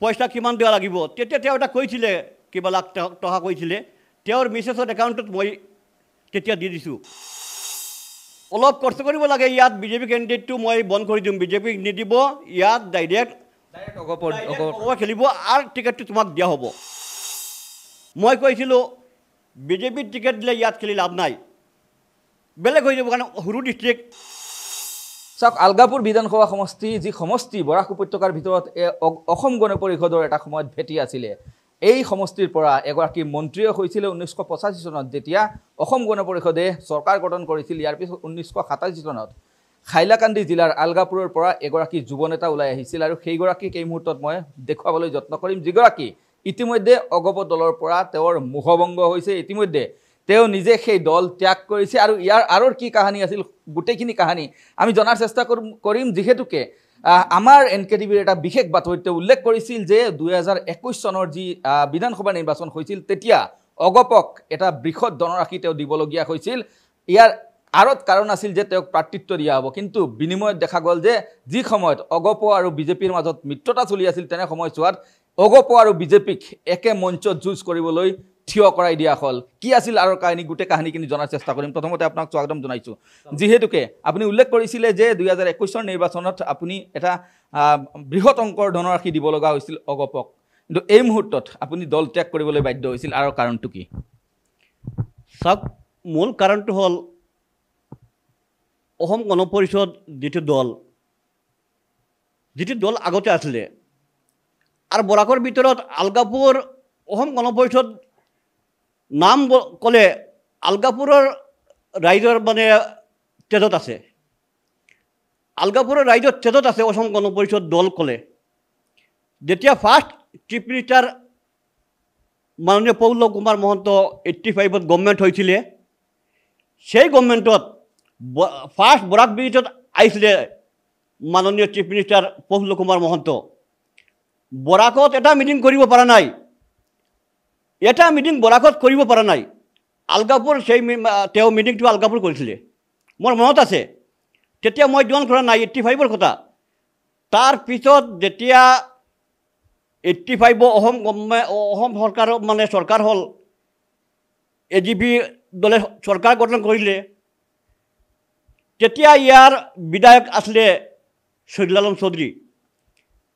পইচা কিমান দিব লাগিব তেতিয়া তেওঁ এটা কৈছিলে কিবা লাখ টকা কৈছিলে তেওঁৰ মিছেছৰ একাউণ্টত মই তেতিয়া দি দিছোঁ অলপ কষ্ট কৰিব লাগে ইয়াত বিজেপি কেণ্ডিডেটটো মই বন্ধ কৰি দিম বিজেপিক নিদিব ইয়াত ডাইৰেক্ট খেলিব আৰু টিকেটটো তোমাক দিয়া হ'ব মই কৈছিলোঁ বিজেপিৰ টিকেট দিলে ইয়াত খেলি লাভ নাই বেলেগ হৈ যাব কাৰণ সৰু ডিষ্ট্ৰিক্ট চাওক আলগাপুৰ বিধানসভা সমষ্টি যি সমষ্টি বৰাক উপত্যকাৰ ভিতৰত অসম গণ পৰিষদৰ এটা সময়ত ভেটি আছিলে এই সমষ্টিৰ পৰা এগৰাকী মন্ত্ৰীয়ে হৈছিল 1985 চনত যেতিয়া অসম গণ পৰিষদে চৰকাৰ গঠন কৰিছিল ইয়াৰ পিছত 1987 চনত হাইলাকান্দি জিলাৰ আলগাপুৰৰ পৰা এগৰাকী যুৱ নেতা ওলাই আহিছিল আৰু সেইগৰাকীক এই মুহূৰ্তত মই দেখুৱাবলৈ যত্ন কৰিম যিগৰাকী ইতিমধ্যে অগপ দলৰ পৰা তেওঁৰ মুখভংগ হৈছে ইতিমধ্যে তেওঁ নিজে সেই দল ত্যাগ কৰিছে আৰু ইয়াৰ আৰৰ কি কাহিনী আছিল গোটেইখিনি কাহিনী আমি জনাৰ চেষ্টা কৰিম যিহেতুকে আমাৰ এনকেটিভিৰ এটা বিশেষ বাতৰিতে উল্লেখ কৰিছিল যে 2021 চনৰ যি বিধানসভা নিৰ্বাচন হৈছিল তেতিয়া অগপক এটা বৃহৎ ধনৰাশি তেওঁ দিবলগীয়া হৈছিল ইয়াৰ আৰত কাৰণ আছিল যে তেওঁক প্ৰাৰ্থিত্ব দিয়া হ'ব কিন্তু বিনিময়ত দেখা গ'ল যে যি সময়ত অগপ আৰু বিজেপিৰ মাজত মিত্ৰতা চলি আছিল তেনে সময়ছোৱাত অগপ আৰু বিজেপিক একে মঞ্চত যুঁজ কৰিবলৈ থিয় কৰাই দিয়া হ'ল কি আছিল আৰু কাহিনী গোটেই কাহিনীখিনি জনাৰ চেষ্টা কৰিম প্ৰথমতে আপোনাক স্বাগতম জনাইছোঁ যিহেতুকে আপুনি উল্লেখ কৰিছিলে যে 2021 চনৰ নিৰ্বাচনত আপুনি এটা বৃহৎ অংকৰ ধনৰাশি দিব লগা হৈছিল অগপক কিন্তু এই মুহূৰ্তত আপুনি দল ত্যাগ কৰিবলৈ বাধ্য হৈছিল আৰু কাৰণটো কি চাওক মূল কাৰণটো হ'ল অসম গণ পৰিষদ যিটো দল আগতে আছিলে আৰু বৰাকৰ ভিতৰত আলগাপুৰ অসম গণ পৰিষদ নাম ক'লে আলগাপুৰৰ ৰাইজৰ মানে তেজত আছে আলগাপুৰৰ ৰাইজৰ তেজত আছে অসম গণ পৰিষদ দল ক'লে যেতিয়া ফাৰ্ষ্ট চিফ মিনিষ্টাৰ মাননীয় প্ৰফুল্ল কুমাৰ মহন্ত 85ত গভৰ্ণমেণ্ট হৈছিলে সেই গভৰ্ণমেণ্টত ফাৰ্ষ্ট বৰাক ব্ৰিজত আহিছিলে মাননীয় চিফ মিনিষ্টাৰ প্ৰফুল্ল কুমাৰ মহন্ত বৰাকত এটা মিটিং কৰিব পৰা নাই এটা মিটিং বৰাকত কৰিব পৰা নাই আলগাপুৰ সেই তেওঁ মিটিংটো আলগাপুৰ কৰিছিলে মোৰ মনত আছে তেতিয়া মই জইন কৰা নাই 85ৰ কথা তাৰপিছত যেতিয়া 85 অসম চৰকাৰৰ মানে চৰকাৰ হ'ল AGP দলে চৰকাৰ গঠন কৰিলে তেতিয়া ইয়াৰ বিধায়ক আছিলে শহীদুল আলম চৌধুৰী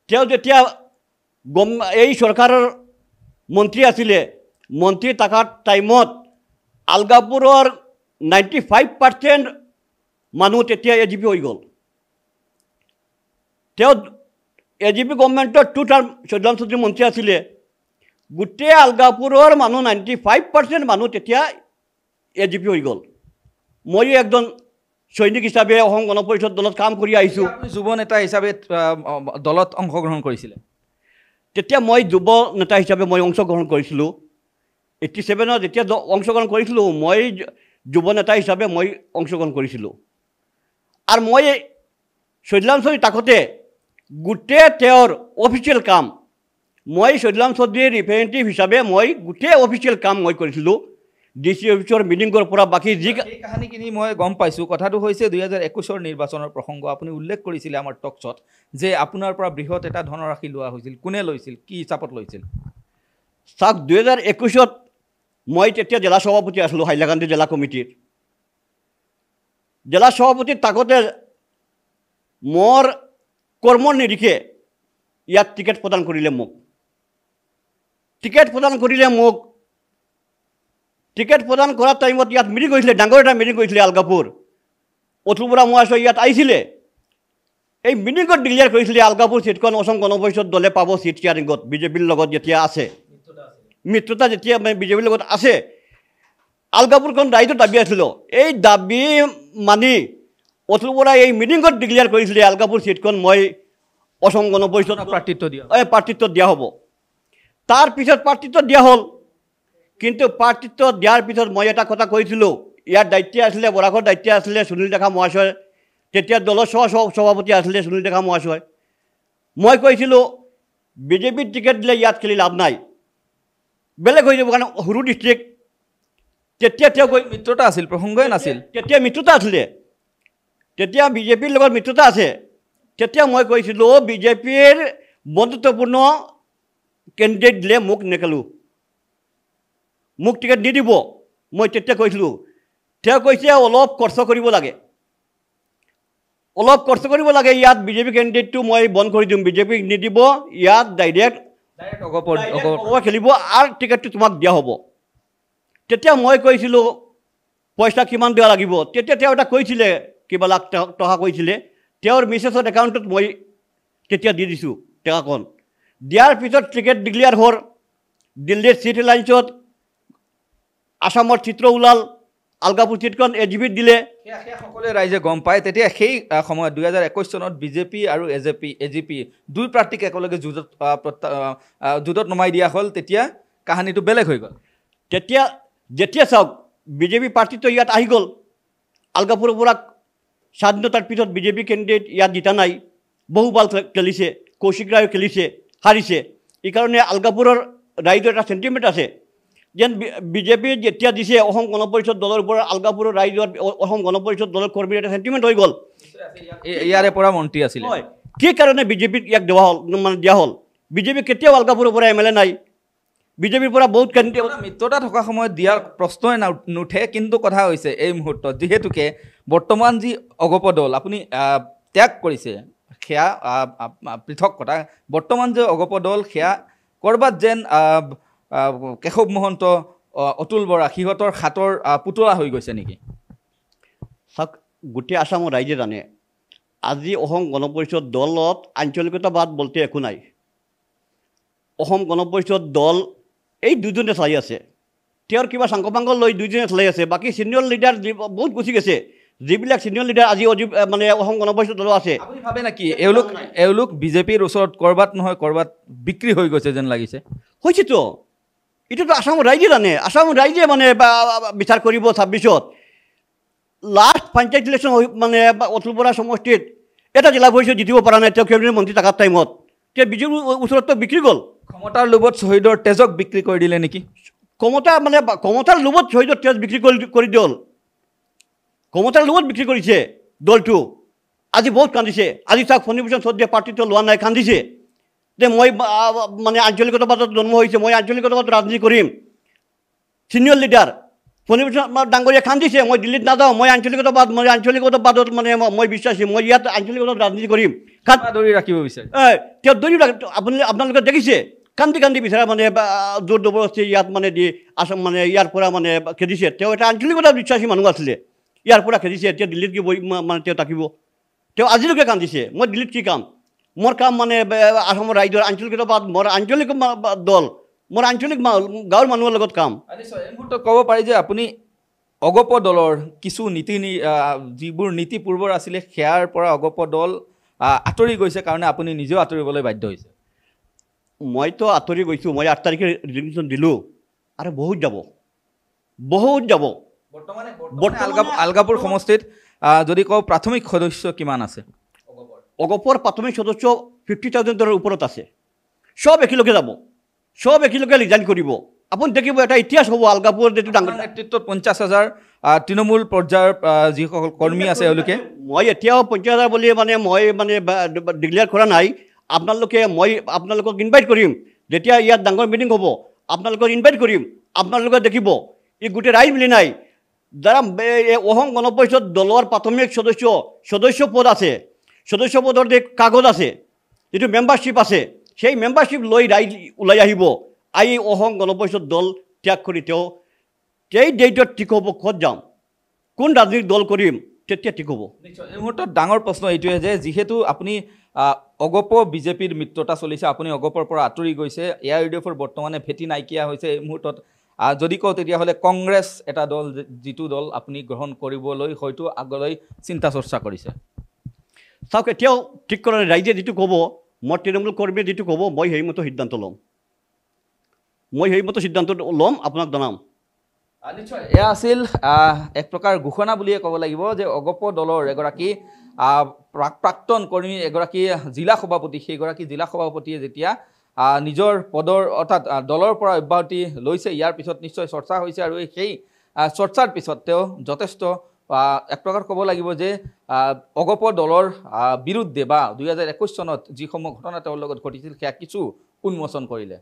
তেওঁ যেতিয়া এই চৰকাৰৰ মন্ত্ৰী আছিলে মন্ত্ৰী থকাৰ টাইমত আলগাপুৰৰ 95% মানুহ তেতিয়া AGP হৈ গ'ল তেওঁ AGP গভৰ্ণমেণ্টৰ 2 টাৰ্ম শহীদুল আলম চৌধুৰী মন্ত্ৰী আছিলে গোটেই আলগাপুৰৰ মানুহ 95% মানুহ তেতিয়া AGP হৈ গ'ল মই একজন সৈনিক হিচাপে অসম গণ পৰিষদ দলত কাম কৰি আহিছোঁ যুৱ নেতা হিচাপে দলত অংশগ্ৰহণ কৰিছিলে তেতিয়া মই যুৱ নেতা হিচাপে মই অংশগ্ৰহণ কৰিছিলোঁ 87ত যেতিয়া অংশগ্ৰহণ কৰিছিলোঁ মই যুৱ নেতা হিচাপে মই অংশগ্ৰহণ কৰিছিলোঁ আৰু মই শহীদুল আলম চৌধুৰী থাকোঁতে গোটেই তেওঁৰ অফিচিয়েল কাম মই শহীদুল আলম চৌধুৰীৰ ৰিপ্ৰেজেণ্টেটিভ হিচাপে মই গোটেই অফিচিয়েল কাম মই কৰিছিলোঁ DC অফিচৰ মিটিঙৰ পৰা বাকী যি কাহিনীখিনি মই গম পাইছোঁ কথাটো হৈছে 2021 নিৰ্বাচনৰ প্ৰসংগ আপুনি উল্লেখ কৰিছিলে আমাৰ টকছত যে আপোনাৰ পৰা বৃহৎ এটা ধনৰাশি লোৱা হৈছিল কোনে লৈছিল কি হিচাপত লৈছিল চাওক 2021ত মই তেতিয়া জিলা সভাপতি আছিলোঁ হাইলাকান্দি জিলা কমিটিৰ জিলা সভাপতি থাকোঁতে মোৰ কৰ্মৰ নিৰিখে ইয়াত টিকেট প্ৰদান কৰিলে মোক টিকেট প্ৰদান কৰাৰ টাইমত ইয়াত মিটিং কৰিছিলে ডাঙৰ এটা মিটিং কৰিছিলে আলগাপুৰ অতুল বৰা মহাশয় ইয়াত আহিছিলে এই মিটিঙত ডিক্লেয়াৰ কৰিছিলে আলগাপুৰ চিটখন অসম গণ পৰিষদ দলে পাব চিট শ্বেয়াৰিঙত বিজেপিৰ লগত যেতিয়া আছে মিত্ৰতা যেতিয়া বিজেপিৰ লগত আছে আলগাপুৰখন ৰাইজৰ দাবী আছিলোঁ এই দাবী মানি অতুল বৰাই এই মিটিঙত ডিক্লেয়াৰ কৰিছিলে আলগাপুৰ চিটখন মই অসম গণ পৰিষদ প্ৰাৰ্থিত্ব দিয়া হ'ব তাৰপিছত প্ৰাৰ্থিত্ব দিয়া হ'ল কিন্তু প্ৰাৰ্থিত্ব দিয়াৰ পিছত মই এটা কথা কৈছিলোঁ ইয়াৰ দায়িত্ব আছিলে বৰাকৰ দায়িত্ব আছিলে সুনীল ডেকা মহাশয় তেতিয়া দলৰ সভাপতি আছিলে সুনীল ডেকা মহাশয় মই কৈছিলোঁ বিজেপিৰ টিকেট দিলে ইয়াত খেলি লাভ নাই বেলেগ হৈ যাব কাৰণ সৰু ডিষ্ট্ৰিক্ট তেতিয়া তেওঁ মিত্ৰতা আছিল প্ৰসংগই নাছিল তেতিয়া মিত্ৰতা আছিলে তেতিয়া বিজেপিৰ লগত মিত্ৰতা আছে তেতিয়া মই কৈছিলোঁ বিজেপিৰ বন্ধুত্বপূৰ্ণ কেণ্ডিডেট দিলে মোক নেকেলোঁ, মোক টিকেট নিদিব। মই তেতিয়া কৈছিলোঁ, তেওঁ কৈছে অলপ খৰচ কৰিব লাগে, অলপ খৰচ কৰিব লাগে, ইয়াত বিজেপি কেণ্ডিডেটটো মই বন্ধ কৰি দিম, বিজেপিক নিদিব, ইয়াত ডাইৰেক্ট খেলিব আৰু টিকেটটো তোমাক দিয়া হ'ব। তেতিয়া মই কৈছিলোঁ পইচা কিমান দিয়া লাগিব। তেতিয়া তেওঁ এটা কৈছিলে কিবা লাখ টকা কৈছিলে, তেওঁৰ মিছেছৰ একাউণ্টত মই তেতিয়া দি দিছোঁ টকাখন। দিয়াৰ পিছত টিকেট ডিক্লেয়াৰ হ'ল, দিল্লীৰ চিট এলায়েন্সত আসামৰ চিত্ৰ ওলাল, আলগাপুৰ চিটখন AGPত দিলে। সকলোৱে ৰাইজে গম পায়। তেতিয়া সেই সময়ত 2021 চনত বিজেপি আৰু AGP দুই প্ৰাৰ্থীক একেলগে যুঁজত নমাই দিয়া হ'ল। তেতিয়া কাহিনীটো বেলেগ হৈ গ'ল। যেতিয়া চাওক বিজেপি পাৰ্টিটো ইয়াত আহি গ'ল, আলগাপুৰৰ পৰা স্বাধীনতাৰ পিছত বিজেপি কেণ্ডিডেট ইয়াত জিতা নাই, বহুবাল খেলিছে, কৌশিক ৰায়ো খেলিছে, হাৰিছে। এইকাৰণে আলগাপুৰৰ ৰাইজৰ এটা চেণ্টিমেণ্ট আছে যেন বিজেপি যেতিয়া দিছে অসম গণ পৰিষদ দলৰ পৰা আলগাপুৰৰ ৰাইজৰ অসম গণ পৰিষদ দলৰ কৰ্মীৰ এটা চেণ্টিমেণ্ট হৈ গ'ল। ইয়াৰে পৰা মন্ত্ৰী আছিলে, হয়, কি কাৰণে বিজেপিক ইয়াক দিয়া হ'ল? বিজেপি কেতিয়াও আলগাপুৰৰ পৰা MLA নাই, বিজেপিৰ পৰা বহুত মিত্ৰতা থকা সময়ত দিয়াৰ প্ৰশ্নই নুঠে। কিন্তু কথা হৈছে এই মুহূৰ্তত যিহেতুকে বৰ্তমান যি অগপ দল আপুনি ত্যাগ কৰিছে, সেয়া পৃথক কথা। বৰ্তমান যে অগপ দল সেয়া ক'ৰবাত যেন কেশৱ মহন্ত, অতুল বৰা সিহঁতৰ হাতৰ পুতলা হৈ গৈছে নেকি? চাওক, গোটেই আসামৰ ৰাইজে জানে আজি অসম গণ পৰিষদ দলত আঞ্চলিকতাবাদ বলতে একো নাই। অসম গণ পৰিষদ দল এই দুজনে চলাই আছে, তেওঁৰ কিবা চাংকপাংক লৈ দুজনে চলাই আছে। বাকী ছিনিয়ৰ লিডাৰ বহুত গুচি গৈছে, যিবিলাক ছিনিয়ৰ লিডাৰ আজি মানে অসম গণ পৰিষদ দল আছে। আপুনি ভাবে নেকি এওঁলোক বিজেপিৰ ওচৰত ক'ৰবাত নহয় ক'ৰবাত বিক্ৰী হৈ গৈছে যেন লাগিছে? হৈছেতো, এইটোতো আসামৰ ৰাইজে জানে, আসামৰ ৰাইজে মানে বিচাৰ কৰিব। 26ত লাষ্ট পঞ্চায়ত ইলেকশ্যন মানে অতুল বৰা সমষ্টিত এটা জিলা পৰিষদ জিতিব পৰা নাই, তেওঁ কেবিনেট মন্ত্ৰী থকাৰ টাইমত। তেওঁ বিজেপিৰ ওচৰততো বিক্ৰী গ'ল। ক্ষমতাৰ লোভত শ্বহীদৰ তেজক বিক্ৰী কৰি দিলে নেকি? ক্ষমতাৰ লোভত শ্বহীদৰ তেজ বিক্ৰী কৰি দিল, ক্ষমতাৰ লোভত বিক্ৰী কৰিছে দলটো। আজি বহুত কান্দিছে। আজি চাওক ফণীভূষণ চৌধুৰীয়ে পাৰ্টিটো লোৱা নাই, কান্দিছে যে মই মানে আঞ্চলিকতাবাদত জন্ম হৈছে, মই আঞ্চলিকতাবাদত ৰাজনীতি কৰিম। ছিনিয়ৰ লিডাৰ ফণীভূষণ ডাঙৰীয়া কান্দিছে, মই দিল্লীত নাযাওঁ, মই আঞ্চলিকতাবাদত মানে মই বিশ্বাসী, মই ইয়াত আঞ্চলিকতাত ৰাজনীতি কৰিম। ধৰি ৰাখিব বিচাৰে তেওঁ ধৰি আপোনালোকে দেখিছে কান্দি বিচাৰে মানে জোৰ জবৰদস্তি ইয়াত মানে দি আসাম মানে ইয়াৰ পৰা মানে খেদিছে। তেওঁ এটা আঞ্চলিকতা বিশ্বাসী মানুহ আছিলে, ইয়াৰ পৰা খেদিছে। এতিয়া দিল্লীত কি মানে তেওঁ থাকিব? তেওঁ আজিলৈকে কান্দিছে, মই দিল্লীত কি কাম? মোৰ কাম মানে আসামৰ ৰাইজৰ আঞ্চলিকতাবাদ, মোৰ আঞ্চলিক দল, মোৰ আঞ্চলিক গাঁৱৰ মানুহৰ লগত কাম। এই মুহূৰ্তত ক'ব পাৰি যে আপুনি অগপ দলৰ কিছু যিবোৰ নীতি পূৰ্বৰ আছিলে সেয়াৰ পৰা অগপ দল আঁতৰি গৈছে কাৰণে আপুনি নিজেও আঁতৰিবলৈ বাধ্য হৈছে। মইতো আঁতৰি গৈছোঁ, মই 8 তাৰিখে ৰিজিগনেশ্যন দিলোঁ আৰু বহুত যাব। বৰ্তমানে আলগাপুৰ সমষ্টিত যদি কওঁ প্ৰাথমিক সদস্য কিমান আছে? অগপৰ প্ৰাথমিক সদস্য 50,000ৰ ওপৰত আছে। সব একেলগে যাব, সব একেলগে ৰিজাইন কৰিব। আপুনি দেখিব এটা ইতিহাস হ'ব আলগাপুৰ যিটো ডাঙৰ নেতৃত্বত 50,000 তৃণমূল পৰ্যায়ৰ যিসকল কৰ্মী আছে এওঁলোকে। মই এতিয়াও 50,000 বুলি মানে মই মানে ডিক্লেয়াৰ কৰা নাই। আপোনালোকক ইনভাইট কৰিম, যেতিয়া ইয়াত ডাঙৰ মিটিং হ'ব আপোনালোকক ইনভাইট কৰিম। আপোনালোকে দেখিব এই গোটেই ৰাইজ মিলি নাই যাৰা অসম গণ পৰিষদ দলৰ প্ৰাথমিক সদস্য পদ আছে, সদস্য পদৰ যে কাগজ আছে, যিটো মেম্বাৰশ্বিপ আছে, সেই মেম্বাৰশ্বিপ লৈ ৰাইজ ওলাই আহিব। আহি অসম গণ পৰিষদ দল ত্যাগ কৰি তেওঁ সেই ডেটত ঠিক হ'ব, ক'ত যাম, কোন ৰাজনৈতিক দল কৰিম, তেতিয়া ঠিক হ'ব। এই মুহূৰ্তত ডাঙৰ প্ৰশ্ন এইটোৱে যে যিহেতু আপুনি অগপ বিজেপিৰ মিত্ৰতা চলিছে, আপুনি অগপৰ পৰা আঁতৰি গৈছে, AIUDFৰ বৰ্তমানে ভেটি নাইকিয়া হৈছে। এই মুহূৰ্তত যদি কওঁ তেতিয়াহ'লে কংগ্ৰেছ এটা দল, যিটো দল আপুনি গ্ৰহণ কৰিবলৈ হয়তো আগলৈ চিন্তা চৰ্চা কৰিছে। চাওক, এতিয়াও ঠিক কৰা নাই। ৰাইজে যিটো ক'ব, মই তৃণমূল কৰ্মীয়ে যিটো ক'ব, মই সেইমতে সিদ্ধান্ত ল'ম, আপোনাক জনাম। নিশ্চয় এয়া আছিল এক প্ৰকাৰ ঘোষণা বুলিয়ে ক'ব লাগিব যে অগপ দলৰ এগৰাকী প্ৰাক্তন কৰ্মী, এগৰাকী জিলা সভাপতি, সেইগৰাকী জিলা সভাপতিয়ে যেতিয়া নিজৰ পদৰ অৰ্থাৎ দলৰ পৰা অব্যাহতি লৈছে, ইয়াৰ পিছত নিশ্চয় চৰ্চা হৈছে আৰু সেই চৰ্চাৰ পিছত তেওঁ যথেষ্ট এক প্ৰকাৰ ক'ব লাগিব যে অগপ দলৰ বিৰুদ্ধে বা 2021 চনত যিসমূহ ঘটনা তেওঁৰ লগত ঘটিছিল সেয়া কিছু উন্মোচন কৰিলে।